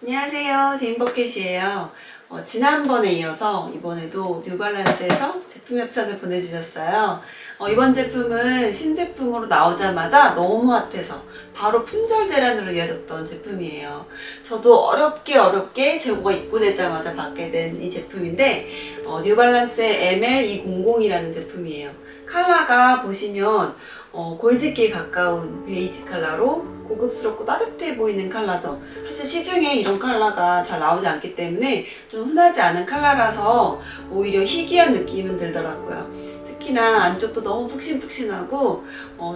안녕하세요, 제인버켓이에요. 지난번에 이어서 이번에도 뉴발란스에서 제품 협찬을 보내주셨어요. 이번 제품은 신제품으로 나오자마자 너무 핫해서 바로 품절 대란으로 이어졌던 제품이에요. 저도 어렵게 재고가 입고되자마자 받게 된 이 제품인데 뉴발란스의 ML200이라는 제품이에요. 컬러가 보시면 골드기에 가까운 베이지 컬러로 고급스럽고 따뜻해 보이는 컬러죠. 사실 시중에 이런 컬러가 잘 나오지 않기 때문에 좀 흔하지 않은 컬러라서 오히려 희귀한 느낌은 들더라고요. 특히나 안쪽도 너무 푹신푹신하고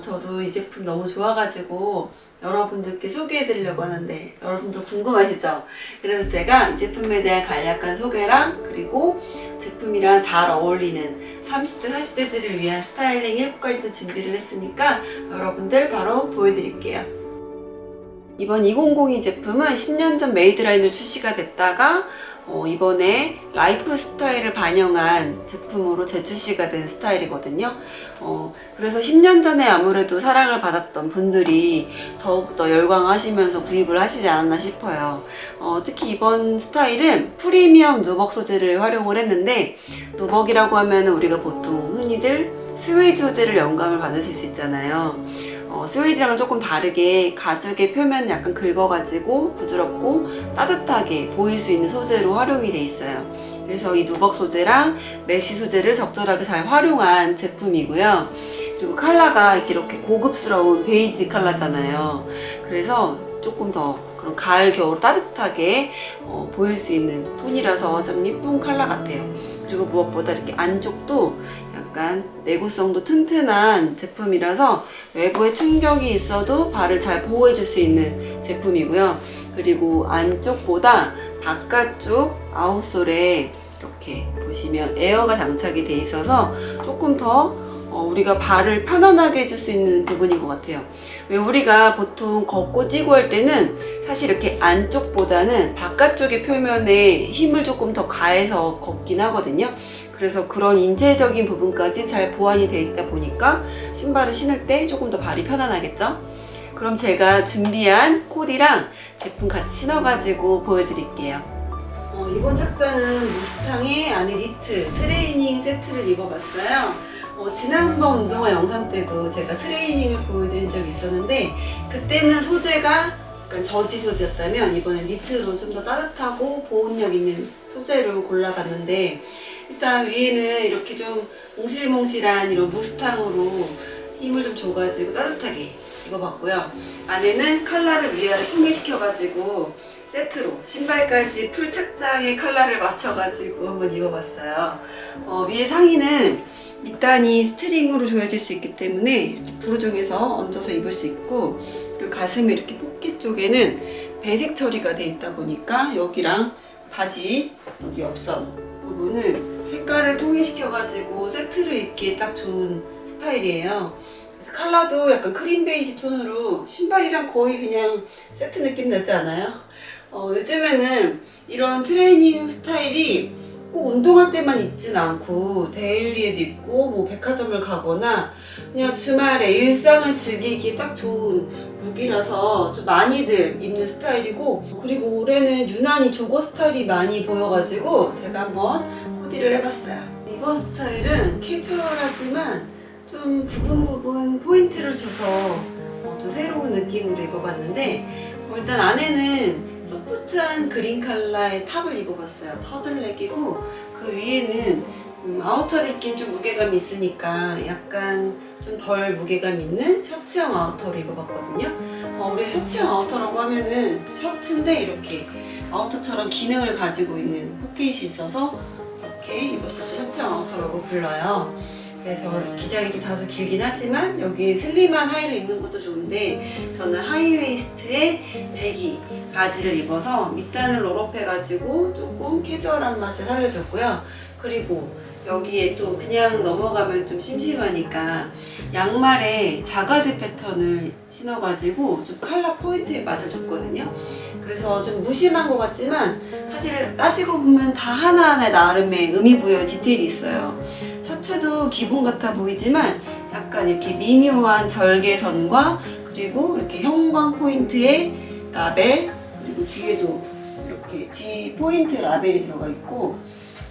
저도 이 제품 너무 좋아가지고 여러분들께 소개해드리려고 하는데 여러분들 궁금하시죠? 그래서 제가 이 제품에 대한 간략한 소개랑 그리고 제품이랑 잘 어울리는 30대, 40대들을 위한 스타일링 7가지도 준비를 했으니까 여러분들 바로 보여드릴게요. 이번 2002 제품은 10년 전 메이드라인으로 출시가 됐다가 이번에 라이프 스타일을 반영한 제품으로 재출시가 된 스타일이거든요. 그래서 10년 전에 아무래도 사랑을 받았던 분들이 더욱더 열광하시면서 구입을 하시지 않았나 싶어요. 특히 이번 스타일은 프리미엄 누벅 소재를 활용을 했는데, 누벅이라고 하면 우리가 보통 흔히들 스웨이드 소재를 영감을 받으실 수 있잖아요. 스웨이드랑은 조금 다르게 가죽의 표면을 약간 긁어가지고 부드럽고 따뜻하게 보일 수 있는 소재로 활용이 돼 있어요. 그래서 이 누벅 소재랑 메쉬 소재를 적절하게 잘 활용한 제품이고요. 그리고 컬러가 이렇게 고급스러운 베이지 컬러잖아요. 그래서 조금 더 그런 가을 겨울 따뜻하게 보일 수 있는 톤이라서 좀 예쁜 컬러 같아요. 그리고 무엇보다 이렇게 안쪽도 약간 내구성도 튼튼한 제품이라서 외부에 충격이 있어도 발을 잘 보호해줄 수 있는 제품이고요. 그리고 안쪽보다 바깥쪽 아웃솔에 이렇게 보시면 에어가 장착이 돼 있어서 조금 더 우리가 발을 편안하게 해줄 수 있는 부분인 것 같아요. 왜 우리가 보통 걷고 뛰고 할 때는 사실 이렇게 안쪽보다는 바깥쪽의 표면에 힘을 조금 더 가해서 걷긴 하거든요. 그래서 그런 인체적인 부분까지 잘 보완이 되어 있다 보니까 신발을 신을 때 조금 더 발이 편안하겠죠? 그럼 제가 준비한 코디랑 제품 같이 신어가지고 보여드릴게요. 이번 착장은 무스탕의 안에 니트 트레이닝 세트를 입어봤어요. 지난번 운동화 영상 때도 제가 트레이닝을 보여드린 적이 있었는데 그때는 소재가 약간 저지 소재였다면 이번엔 니트로 좀 더 따뜻하고 보온력 있는 소재로 골라봤는데, 일단 위에는 이렇게 좀 몽실몽실한 이런 무스탕으로 힘을 좀 줘가지고 따뜻하게 입어봤고요. 안에는 컬러를 위아래 통일시켜가지고 세트로 신발까지 풀 착장의 컬러를 맞춰가지고 한번 입어봤어요. 위에 상의는 밑단이 스트링으로 조여질 수 있기 때문에 이렇게 부르종해서 얹어서 입을 수 있고, 그리고 가슴에 이렇게 포켓 쪽에는 배색 처리가 돼 있다 보니까 여기랑 바지 여기 옆선 부분은 색깔을 통일시켜가지고 세트로 입기에 딱 좋은 스타일이에요. 그래서 컬러도 약간 크림 베이지 톤으로 신발이랑 거의 그냥 세트 느낌 나지 않아요? 요즘에는 이런 트레이닝 스타일이 꼭 운동할 때만 입진 않고 데일리에도 입고 뭐 백화점을 가거나 그냥 주말에 일상을 즐기기에 딱 좋은 룩이라서 좀 많이들 입는 스타일이고, 그리고 올해는 유난히 조거 스타일이 많이 보여가지고 제가 한번 코디를 해봤어요. 이번 스타일은 캐주얼하지만 좀 부분 포인트를 줘서 좀 새로운 느낌으로 입어봤는데, 일단 안에는 소프트한 그린 컬러의 탑을 입어봤어요. 터들넥이고 그 위에는 아우터를 입기엔 좀 무게감이 있으니까 약간 좀 덜 무게감 있는 셔츠형 아우터를 입어봤거든요. 우리가 셔츠형 아우터라고 하면은 셔츠인데 이렇게 아우터처럼 기능을 가지고 있는 포켓이 있어서 이렇게 입었을 때 셔츠형 아우터라고 불러요. 그래서 기장이 좀 다소 길긴 하지만 여기 슬림한 하의를 입는 것도 좋은데, 저는 하이웨이스트에 배기 바지를 입어서 밑단을 롤업 해가지고 조금 캐주얼한 맛을 살려줬고요. 그리고 여기에 또 그냥 넘어가면 좀 심심하니까 양말에 자가드 패턴을 신어가지고 좀 컬러 포인트의 맛을 줬거든요. 그래서 좀 무심한 것 같지만 사실 따지고 보면 다 하나하나 나름의 의미부여 디테일이 있어요. 셔츠도 기본 같아 보이지만 약간 이렇게 미묘한 절개선과 그리고 이렇게 형광 포인트의 라벨, 그리고 뒤에도 이렇게 뒤 포인트 라벨이 들어가 있고,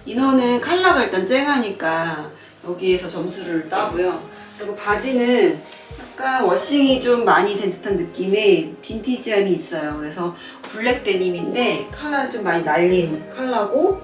이너는 컬러가 일단 쨍하니까 여기에서 점수를 따고요. 그리고 바지는 약간 워싱이 좀 많이 된 듯한 느낌의 빈티지함이 있어요. 그래서 블랙 데님인데 컬러를 좀 많이 날린 컬러고,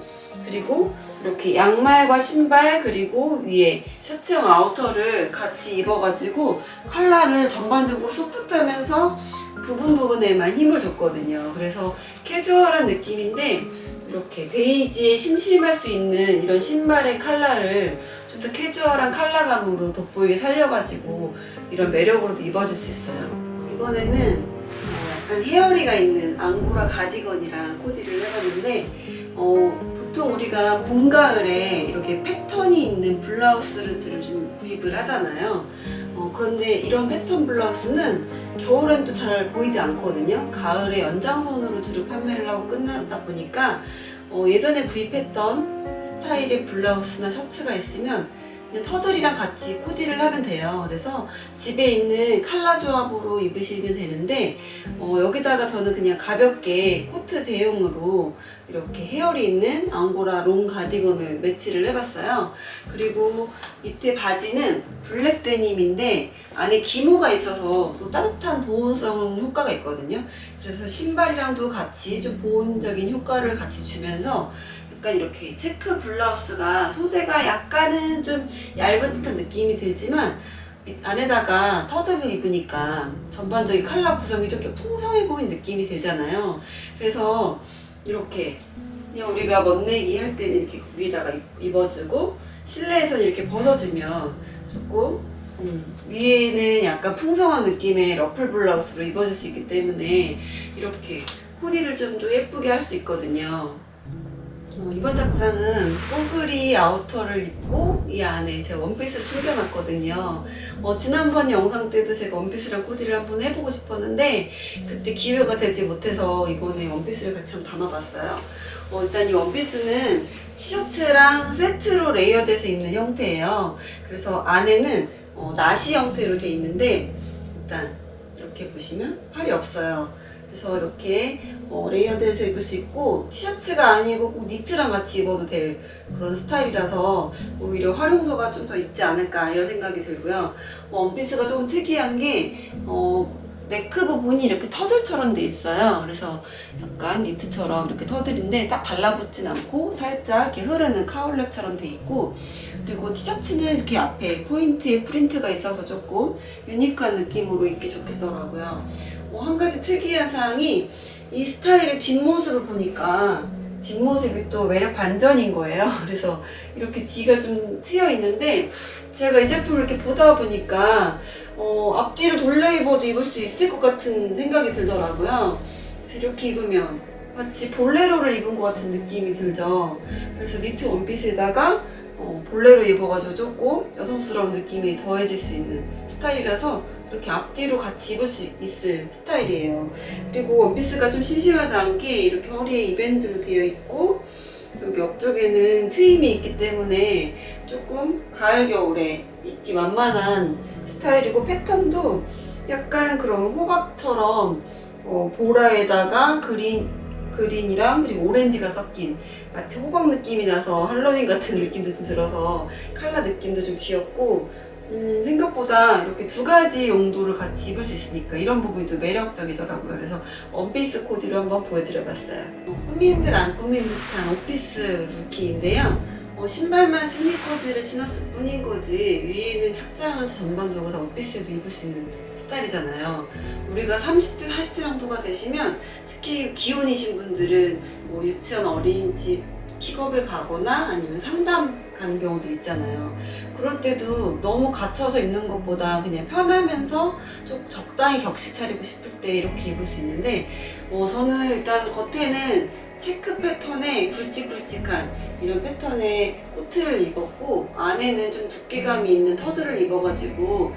그리고 이렇게 양말과 신발 그리고 위에 셔츠형 아우터를 같이 입어가지고 컬러를 전반적으로 소프트하면서 부분에만 힘을 줬거든요. 그래서 캐주얼한 느낌인데 이렇게 베이지에 심심할 수 있는 이런 신발의 컬러를 좀 더 캐주얼한 컬러감으로 돋보이게 살려가지고 이런 매력으로도 입어줄 수 있어요. 이번에는 약간 헤어리가 있는 앙고라 가디건이랑 코디를 해봤는데 보통 우리가 봄, 가을에 이렇게 패턴이 있는 블라우스들을 좀 구입을 하잖아요. 그런데 이런 패턴 블라우스는 겨울엔 또 잘 보이지 않거든요. 가을에 연장선으로 주로 판매를 하고 끝났다 보니까 예전에 구입했던 스타일의 블라우스나 셔츠가 있으면 그냥 터들이랑 같이 코디를 하면 돼요. 그래서 집에 있는 컬러 조합으로 입으시면 되는데 여기다가 저는 그냥 가볍게 코트 대용으로 이렇게 헤어리 있는 앙고라 롱 가디건을 매치를 해봤어요. 그리고 밑에 바지는 블랙 데님인데 안에 기모가 있어서 또 따뜻한 보온성 효과가 있거든요. 그래서 신발이랑도 같이 좀 보온적인 효과를 같이 주면서 약간 이렇게 체크 블라우스가 소재가 약간은 좀 얇은 듯한 느낌이 들지만 안에다가 터드를 입으니까 전반적인 컬러 구성이 좀 더 풍성해 보이는 느낌이 들잖아요. 그래서 이렇게 그냥 우리가 멋내기 할 때는 이렇게 위에다가 입어주고 실내에서는 이렇게 벗어주면 조금 위에는 약간 풍성한 느낌의 러플 블라우스로 입어줄 수 있기 때문에 이렇게 코디를 좀 더 예쁘게 할 수 있거든요. 이번 착장은 뽀글이 아우터를 입고 이 안에 제가 원피스를 숨겨놨거든요. 지난번 영상 때도 제가 원피스랑 코디를 한번 해보고 싶었는데 그때 기회가 되지 못해서 이번에 원피스를 같이 한번 담아봤어요. 일단 이 원피스는 티셔츠랑 세트로 레이어드해서 입는 형태예요. 그래서 안에는 나시 형태로 돼 있는데 일단 이렇게 보시면 팔이 없어요. 그래서 이렇게 레이어드해서 입을 수 있고 티셔츠가 아니고 꼭 니트랑 같이 입어도 될 그런 스타일이라서 오히려 활용도가 좀 더 있지 않을까 이런 생각이 들고요. 원피스가 조금 특이한 게 네크 부분이 이렇게 터들처럼 돼 있어요. 그래서 약간 니트처럼 이렇게 터들인데 딱 달라붙진 않고 살짝 이렇게 흐르는 카울렉처럼 돼 있고, 그리고 티셔츠는 이렇게 앞에 포인트에 프린트가 있어서 조금 유니크한 느낌으로 입기 좋겠더라고요. 한 가지 특이한 사항이 이 스타일의 뒷모습을 보니까 뒷모습이 또 매력 반전인 거예요. 그래서 이렇게 뒤가 좀 트여 있는데 제가 이 제품을 이렇게 보다 보니까 앞뒤를 돌려 입어도 입을 수 있을 것 같은 생각이 들더라고요. 그래서 이렇게 입으면 마치 볼레로를 입은 것 같은 느낌이 들죠. 그래서 니트 원피스에다가 볼레로 입어가지고 조금 여성스러운 느낌이 더해질 수 있는 스타일이라서 이렇게 앞뒤로 같이 입을 수 있을 스타일이에요. 그리고 원피스가 좀 심심하지 않게 이렇게 허리에 이밴드로 되어 있고 여기 옆쪽에는 트임이 있기 때문에 조금 가을 겨울에 입기 만만한 스타일이고, 패턴도 약간 그런 호박처럼 보라에다가 그린이랑 그리고 오렌지가 섞인 마치 호박 느낌이 나서 할로윈 같은 느낌도 좀 들어서 컬러 느낌도 좀 귀엽고, 생각보다 이렇게 두 가지 용도를 같이 입을 수 있으니까 이런 부분이 또 매력적이더라고요. 그래서 원피스 코디로 한번 보여드려봤어요. 꾸민 듯 안 꾸민 듯한 오피스 루키인데요. 신발만 스니커즈를 신었을 뿐인 거지 위에는 착장은 전반적으로 다 오피스에도 입을 수 있는 스타일이잖아요. 우리가 30대, 40대 정도가 되시면 특히 기혼이신 분들은 뭐 유치원, 어린이집 킥업을 가거나 아니면 상담 가는 경우도 있잖아요. 그럴 때도 너무 갇혀서 입는 것보다 그냥 편하면서 좀 적당히 격식 차리고 싶을 때 이렇게 입을 수 있는데 저는 일단 겉에는 체크 패턴의 굵직굵직한 이런 패턴의 코트를 입었고 안에는 좀 두께감이 있는 터드를 입어가지고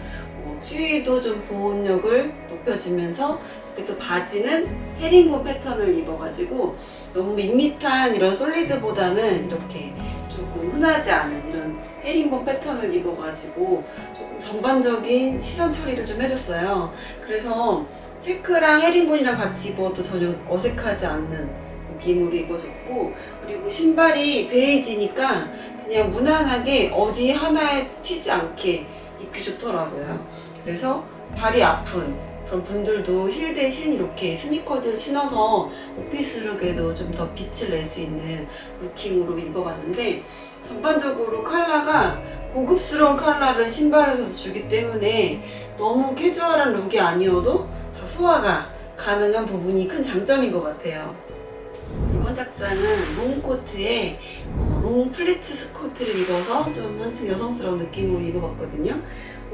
추위도 좀 보온력을 높여주면서 또 바지는 헤링본 패턴을 입어가지고 너무 밋밋한 이런 솔리드보다는 이렇게 조금 흔하지 않은 이런 헤링본 패턴을 입어가지고 조금 전반적인 시선 처리를 좀 해줬어요. 그래서 체크랑 헤링본이랑 같이 입어도 전혀 어색하지 않는 느낌으로 입어줬고, 그리고 신발이 베이지니까 그냥 무난하게 어디 하나에 튀지 않게 입기 좋더라고요. 그래서 발이 아픈 그런 분들도 힐 대신 이렇게 스니커즈를 신어서 오피스룩에도 좀 더 빛을 낼 수 있는 루킹으로 입어봤는데, 전반적으로 컬러가 고급스러운 컬러를 신발에서 주기 때문에 너무 캐주얼한 룩이 아니어도 다 소화가 가능한 부분이 큰 장점인 것 같아요. 이번 착장은 롱코트에 롱 플리츠 스커트를 입어서 좀 한층 여성스러운 느낌으로 입어봤거든요.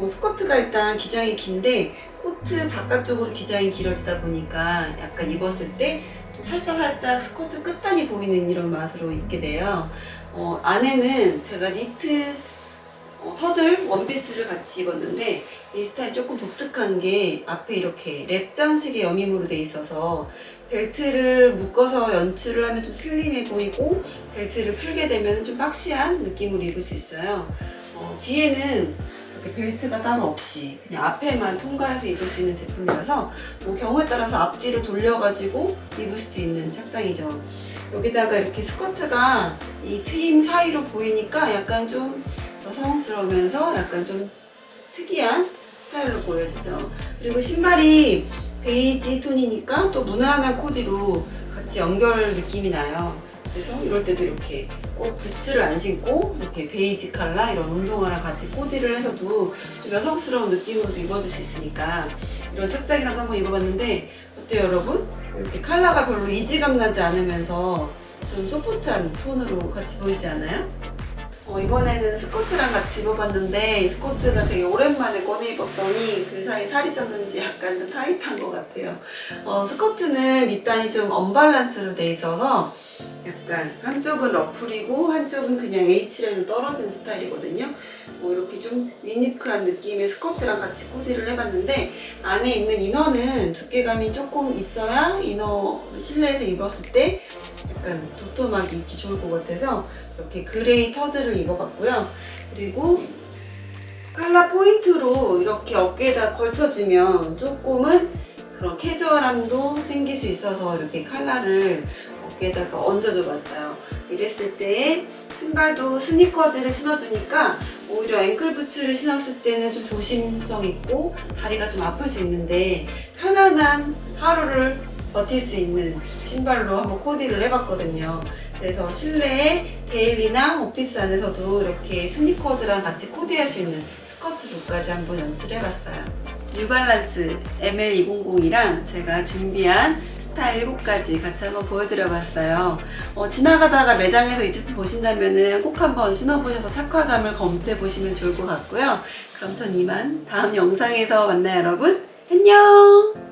스커트가 일단 기장이 긴데 코트 바깥쪽으로 기장이 길어지다 보니까 약간 입었을 때 좀 살짝 스커트 끝단이 보이는 이런 맛으로 입게 돼요. 안에는 제가 니트 서들 원피스를 같이 입었는데, 이 스타일이 조금 독특한 게 앞에 이렇게 랩 장식의 여밈으로 돼 있어서 벨트를 묶어서 연출을 하면 좀 슬림해 보이고, 벨트를 풀게 되면 좀 박시한 느낌으로 입을 수 있어요. 뒤에는 이렇게 벨트가 따로 없이 그냥 앞에만 통과해서 입을 수 있는 제품이라서 경우에 따라서 앞뒤를 돌려가지고 입을 수도 있는 착장이죠. 여기다가 이렇게 스커트가 이 트임 사이로 보이니까 약간 좀 여성스러우면서 약간 좀 특이한 스타일로 보여지죠. 그리고 신발이 베이지 톤이니까 또 무난한 코디로 같이 연결 느낌이 나요. 그래서 이럴 때도 이렇게 꼭 부츠를 안 신고 이렇게 베이지 컬러 이런 운동화랑 같이 코디를 해서도 좀 여성스러운 느낌으로도 입어줄 수 있으니까 이런 착장이랑도 한번 입어봤는데, 어때요 여러분? 이렇게 컬러가 별로 이지감 나지 않으면서 좀 소프트한 톤으로 같이 보이지 않아요? 이번에는 스커트랑 같이 입어봤는데, 이 스커트가 되게 오랜만에 꺼내 입었더니 그 사이 살이 쪘는지 약간 좀 타이트한 것 같아요. 스커트는 밑단이 좀 언밸런스로 돼 있어서 약간 한쪽은 러플이고 한쪽은 그냥 H라인으로 떨어진 스타일이거든요. 이렇게 좀 유니크한 느낌의 스커트랑 같이 코디를 해봤는데, 안에 입는 이너는 두께감이 조금 있어야 이너 실내에서 입었을 때 약간 도톰하게 입기 좋을 것 같아서 이렇게 그레이 터드를 입어봤고요. 그리고 컬러 포인트로 이렇게 어깨에다 걸쳐주면 조금은 그런 캐주얼함도 생길 수 있어서 이렇게 컬러를 어깨에다가 얹어줘 봤어요. 이랬을 때 신발도 스니커즈를 신어주니까 오히려 앵클 부츠를 신었을 때는 좀 조심성 있고 다리가 좀 아플 수 있는데, 편안한 하루를 버틸 수 있는 신발로 한번 코디를 해봤거든요. 그래서 실내에 데일리나 오피스 안에서도 이렇게 스니커즈랑 같이 코디할 수 있는 스커트 룩까지 한번 연출해봤어요. 뉴발란스 ML200이랑 제가 준비한 스타일 7가지 같이 한번 보여드려봤어요. 지나가다가 매장에서 이 제품 보신다면 꼭 한번 신어보셔서 착화감을 검토해보시면 좋을 것 같고요. 그럼 전 이만 다음 영상에서 만나요 여러분. 안녕!